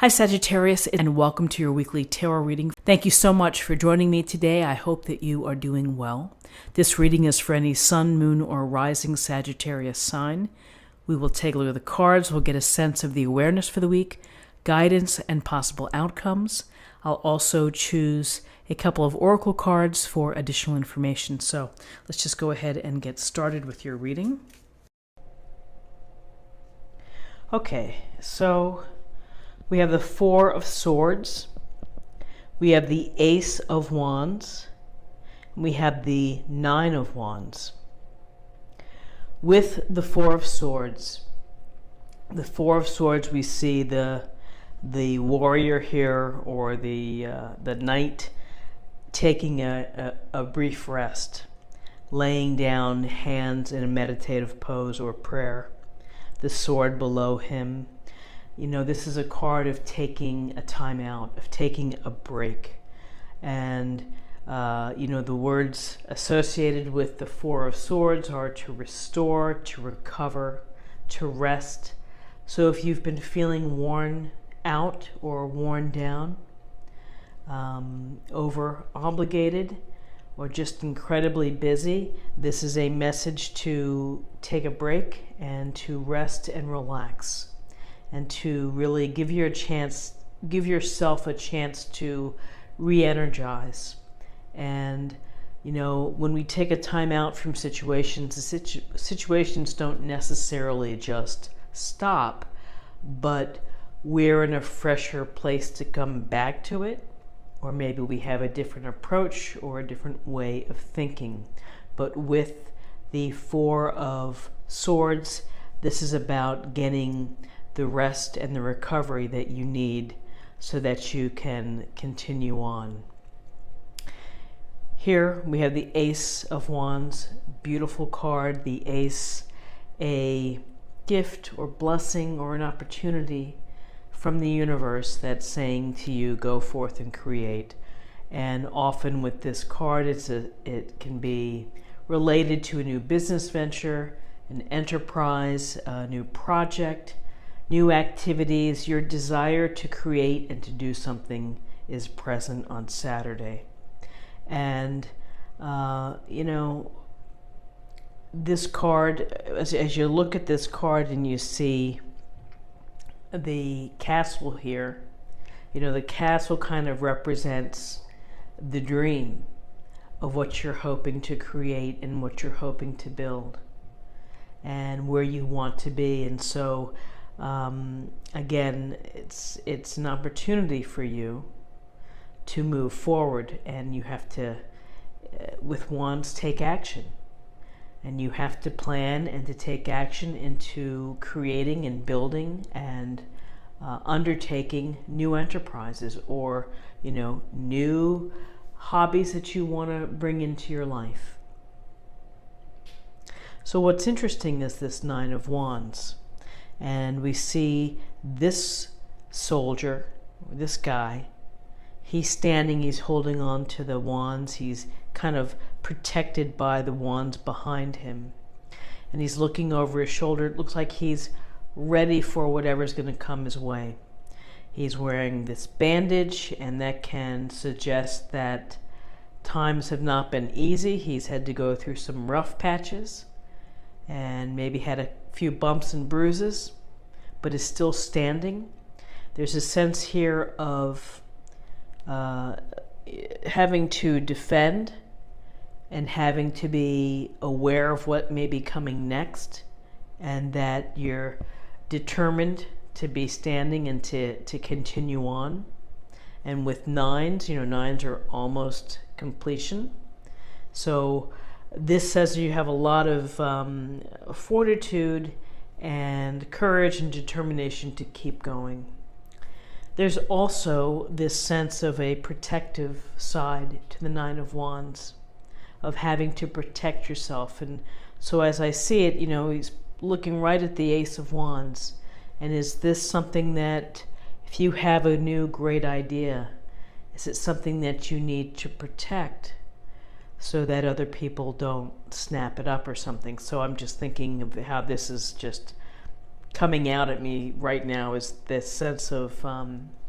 Hi Sagittarius, and welcome to your weekly tarot reading. Thank you so much for joining me today. I hope that you are doing well. This reading is for any sun, moon, or rising Sagittarius sign. We will take a look at the cards. We'll get a sense of the awareness for the week, guidance, and possible outcomes. I'll also choose a couple of oracle cards for additional information. So let's just go ahead and get started with your reading. Okay, so we have the Four of Swords, we have the Ace of Wands, and we have the Nine of Wands. With the Four of Swords, we see the warrior here, or the knight, taking a brief rest, laying down hands in a meditative pose or prayer, the sword below him. You know, this is a card of taking a time out, of taking a break. And, the words associated with the Four of Swords are to restore, to recover, to rest. So if you've been feeling worn out or worn down, over obligated, or just incredibly busy, this is a message to take a break and to rest and relax, and to really give yourself a chance to re-energize. And when we take a time out from situations, the situations don't necessarily just stop, but we're in a fresher place to come back to it, or maybe we have a different approach or a different way of thinking. But with the Four of Swords, this is about getting the rest and the recovery that you need so that you can continue on. Here we have the Ace of Wands, beautiful card. The Ace, a gift or blessing or an opportunity from the universe that's saying to you, go forth and create. And often with this card, it can be related to a new business venture, an enterprise, a new project, new activities. Your desire to create and to do something is present on Saturday. And, this card, as you look at this card and you see the castle here, the castle kind of represents the dream of what you're hoping to create and what you're hoping to build and where you want to be. And so, again, it's an opportunity for you to move forward, and you have to, with Wands, take action. And you have to plan and to take action into creating and building and undertaking new enterprises, or new hobbies that you want to bring into your life. So what's interesting is this Nine of Wands. And we see this soldier, this guy, he's standing, he's holding on to the wands, he's kind of protected by the wands behind him. And he's looking over his shoulder. It looks like he's ready for whatever's going to come his way. He's wearing this bandage, and that can suggest that times have not been easy. He's had to go through some rough patches and maybe had a few bumps and bruises, but is still standing. There's a sense here of having to defend and having to be aware of what may be coming next, and that you're determined to be standing and to continue on. And with nines, nines are almost completion. So this says you have a lot of fortitude and courage and determination to keep going. There's also this sense of a protective side to the Nine of Wands, of having to protect yourself. And so as I see it, he's looking right at the Ace of Wands. And is this something that, if you have a new great idea, is it something that you need to protect so that other people don't snap it up or something? So I'm just thinking of how this is just coming out at me right now is this sense of,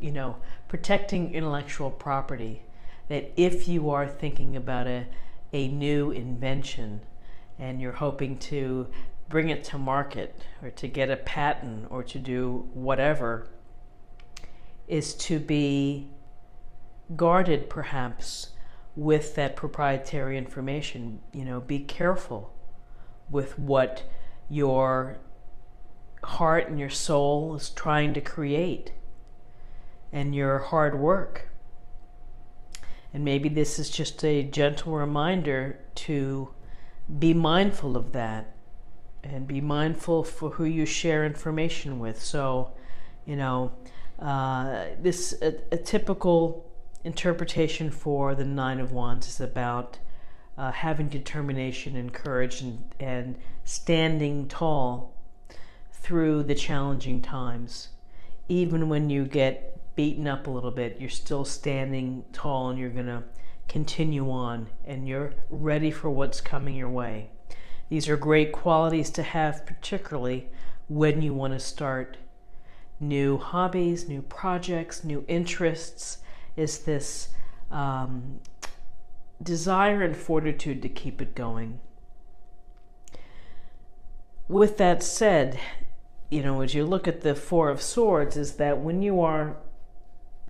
you know, protecting intellectual property. That if you are thinking about a new invention and you're hoping to bring it to market or to get a patent or to do whatever, is to be guarded perhaps with that proprietary information. You know, be careful with what your heart and your soul is trying to create and your hard work. And maybe this is just a gentle reminder to be mindful of that and be mindful for who you share information with. So, you know, a typical interpretation for the Nine of Wands is about having determination and courage and standing tall through the challenging times. Even when you get beaten up a little bit, you're still standing tall and you're going to continue on and you're ready for what's coming your way. These are great qualities to have, particularly when you want to start new hobbies, new projects, new interests. Is this desire and fortitude to keep it going. With that said, you know, as you look at the Four of Swords, is that when you are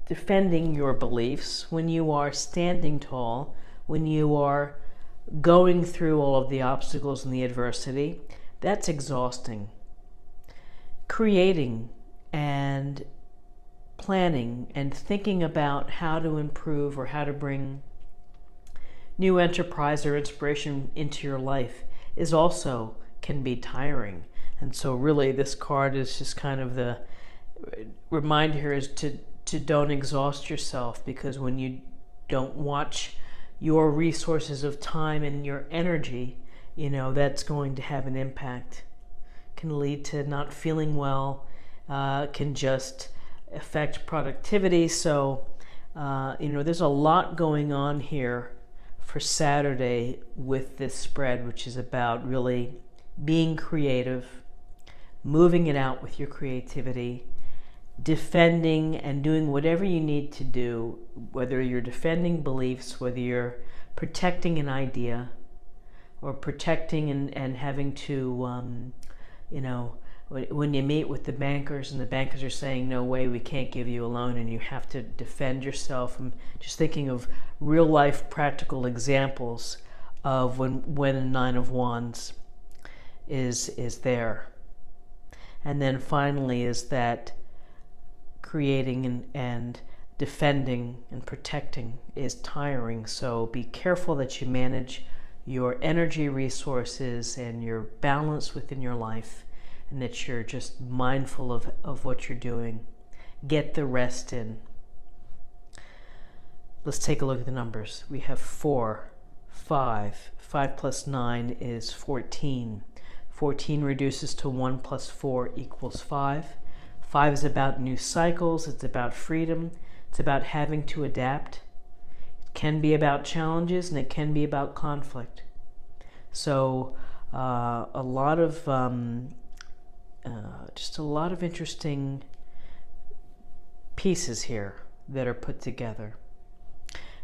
defending your beliefs, when you are standing tall, when you are going through all of the obstacles and the adversity, that's exhausting. Creating and planning and thinking about how to improve or how to bring new enterprise or inspiration into your life is also can be tiring. And so really this card is just kind of the reminder here is to don't exhaust yourself, because when you don't watch your resources of time and your energy, you know, that's going to have an impact. Can lead to not feeling well, can just affect productivity. So, you know, there's a lot going on here for Saturday with this spread, which is about really being creative, moving it out with your creativity, defending and doing whatever you need to do, whether you're defending beliefs, whether you're protecting an idea, or protecting and having to, you know, when you meet with the bankers and the bankers are saying, no way, we can't give you a loan, and you have to defend yourself. I'm just thinking of real life practical examples of when a Nine of Wands is there. And then finally is that creating and defending and protecting is tiring. So be careful that you manage your energy resources and your balance within your life, and that you're just mindful of what you're doing. Get the rest in. Let's take a look at the numbers. We have 4, 5. 5 plus 9 is 14. 14 reduces to 1 plus 4 equals 5. 5 is about new cycles. It's about freedom. It's about having to adapt. It can be about challenges, and it can be about conflict. So a lot of just a lot of interesting pieces here that are put together.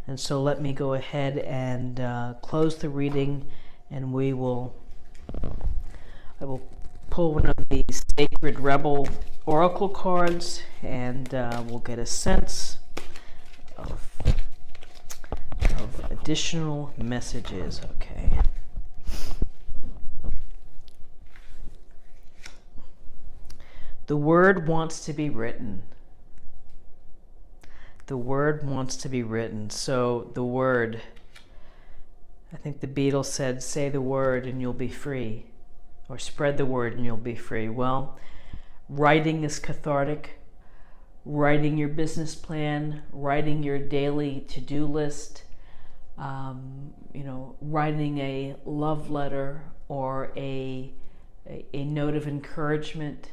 And so let me go ahead and close the reading, and I will pull one of these Sacred Rebel Oracle cards, and we'll get a sense of additional messages. Okay. The word wants to be written. The word wants to be written. So the word, I think the Beatles said, say the word and you'll be free, or spread the word and you'll be free. Well, writing is cathartic. Writing your business plan, writing your daily to-do list, you know, writing a love letter or a note of encouragement.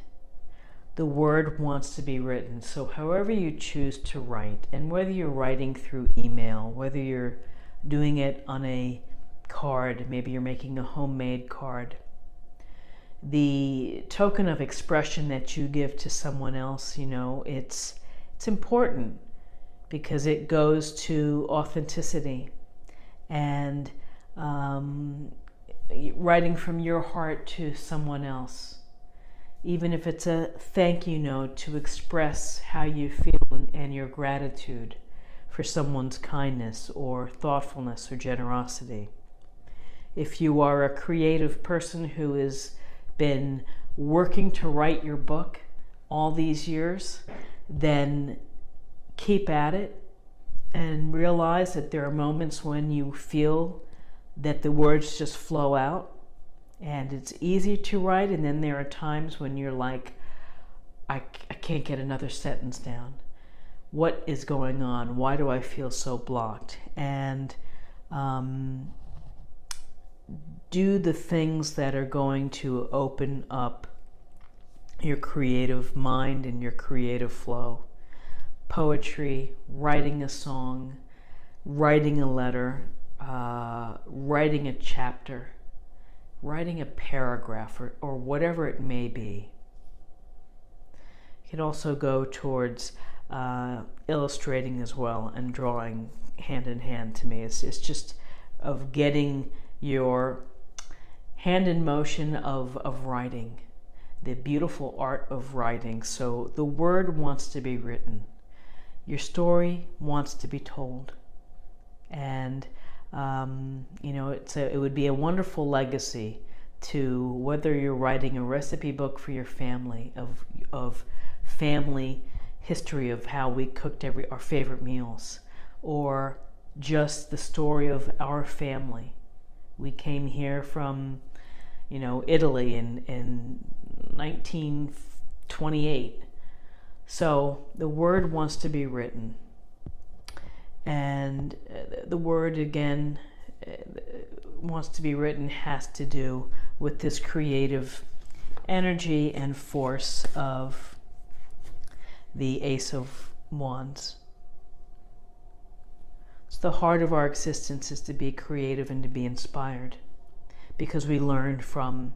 The word wants to be written. So however you choose to write, and whether you're writing through email, whether you're doing it on a card, maybe you're making a homemade card, the token of expression that you give to someone else, you know, it's important because it goes to authenticity and writing from your heart to someone else. Even if it's a thank you note to express how you feel and your gratitude for someone's kindness or thoughtfulness or generosity. If you are a creative person who has been working to write your book all these years, then keep at it and realize that there are moments when you feel that the words just flow out and it's easy to write, and then there are times when you're like, I can't get another sentence down. What is going on? Why do I feel so blocked? And do the things that are going to open up your creative mind and your creative flow. Poetry, writing a song, writing a letter, writing a chapter, writing a paragraph, or whatever it may be. You can also go towards illustrating as well and drawing hand in hand. To me, it's just of getting your hand in motion of writing, the beautiful art of writing. So the word wants to be written. Your story wants to be told. And you know, it would be a wonderful legacy to whether you're writing a recipe book for your family of family history of how we cooked our favorite meals, or just the story of our family. We came here from, you know, Italy in 1928. So the word wants to be written. And the word, again, wants to be written has to do with this creative energy and force of the Ace of Wands. So the heart of our existence is to be creative and to be inspired, because we learn from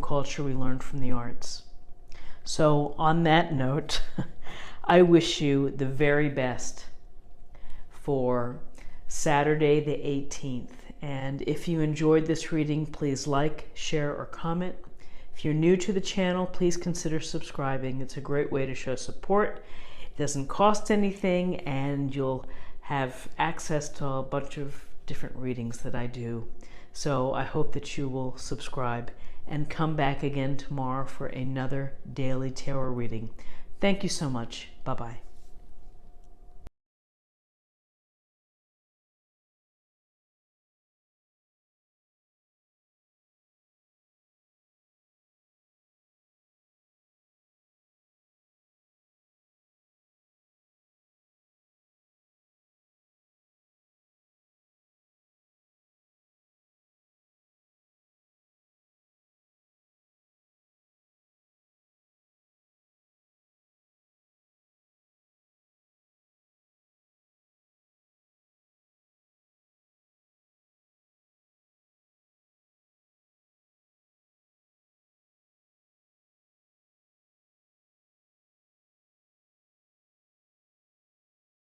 culture, we learn from the arts. So on that note, I wish you the very best for Saturday the 18th. And if you enjoyed this reading, please like, share, or comment. If you're new to the channel, please consider subscribing. It's a great way to show support. It doesn't cost anything, and you'll have access to a bunch of different readings that I do. So I hope that you will subscribe and come back again tomorrow for another daily tarot reading. Thank you so much. Bye-bye.